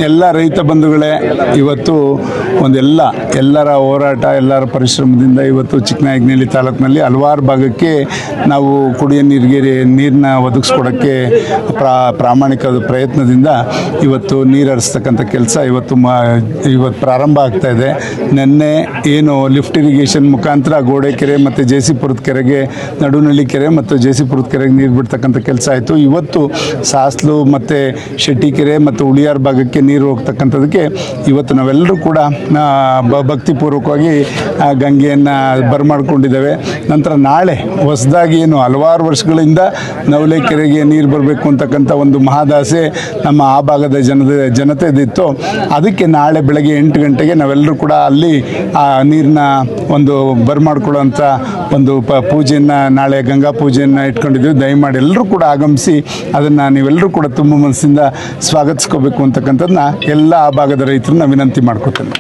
ಎಲ್ಲ ರೈತ ಬಂಧುಗಳೇ, ಇವತ್ತು ಎಲ್ಲರ ಹೋರಾಟ, ಎಲ್ಲರ ಪರಿಶ್ರಮದಿಂದ ಇವತ್ತು ಚಿಕ್ಕನಾಯಕನಹಳ್ಳಿ ತಾಲೂಕಿನಲ್ಲಿ ಹಲವಾರು ಭಾಗಕ್ಕೆ ನಾವು ಕುಡಿಯೋ ನೀರನ್ನ ಒದಗಿಸ್ಕೊಡೋಕ್ಕೆ ಪ್ರಾಮಾಣಿಕ ಪ್ರಯತ್ನದಿಂದ ಇವತ್ತು ನೀರು ಹರಿಸ್ತಕ್ಕಂಥ ಕೆಲಸ ಇವತ್ತು ಪ್ರಾರಂಭ ಆಗ್ತಾ ಇದೆ. ನಿನ್ನೆ ಏನು ಲಿಫ್ಟ್ ಇರಿಗೇಷನ್ ಮುಖಾಂತರ ಗೋಡೆಕೆರೆ ಮತ್ತು ಜೇಸಿಪುರದ ಕೆರೆಗೆ, ನಡುನಳ್ಳಿ ಕೆರೆ ಮತ್ತು ಜೇಸಿಪುರದ ಕೆರೆಗೆ ನೀರು ಬಿಡ್ತಕ್ಕಂಥ ಕೆಲಸ ಆಯಿತು. ಇವತ್ತು ಸಾಸ್ಲು ಮತ್ತು ಶೆಟ್ಟಿಕೆರೆ ಮತ್ತು ಉಳಿಯಾರ್ ಭಾಗಕ್ಕೆ ನೀರು ಹೋಗ್ತಕ್ಕಂಥದಕ್ಕೆ ಇವತ್ತು ನಾವೆಲ್ಲರೂ ಕೂಡ ಭಕ್ತಿಪೂರ್ವಕವಾಗಿ ಗಂಗೆಯನ್ನು ಬರಮಾಡ್ಕೊಂಡಿದ್ದೇವೆ. ನಂತರ ನಾಳೆ ಹೊಸದಾಗಿ ಏನು ಹಲವಾರು ವರ್ಷಗಳಿಂದ ನವಲೆ ಕೆರೆಗೆ ನೀರು ಬರಬೇಕು ಅಂತಕ್ಕಂಥ ಒಂದು ಮಹಾದಾಸೆ ನಮ್ಮ ಆ ಭಾಗದ ಜನತೆದಿತ್ತು. ಅದಕ್ಕೆ ನಾಳೆ ಬೆಳಗ್ಗೆ 8 ಗಂಟೆಗೆ ನಾವೆಲ್ಲರೂ ಕೂಡ ಅಲ್ಲಿ ಆ ನೀರನ್ನ ಒಂದು ಬರಮಾಡ್ಕೊಳ್ಳೋಂಥ ಒಂದು ಪೂಜೆಯನ್ನು, ನಾಳೆ ಗಂಗಾ ಪೂಜೆಯನ್ನು ಇಟ್ಕೊಂಡಿದ್ದೀವಿ. ದಯಮಾಡಿ ಎಲ್ಲರೂ ಕೂಡ ಆಗಮಿಸಿ ಅದನ್ನು ನೀವೆಲ್ಲರೂ ಕೂಡ ತುಂಬ ಮನಸ್ಸಿಂದ ಸ್ವಾಗತಿಸ್ಕೋಬೇಕು ಅಂತಕ್ಕಂಥದ್ದನ್ನ ಎಲ್ಲ ಆ ಭಾಗದ ರೈತರನ್ನ ವಿನಂತಿ ಮಾಡ್ಕೊತೇನೆ.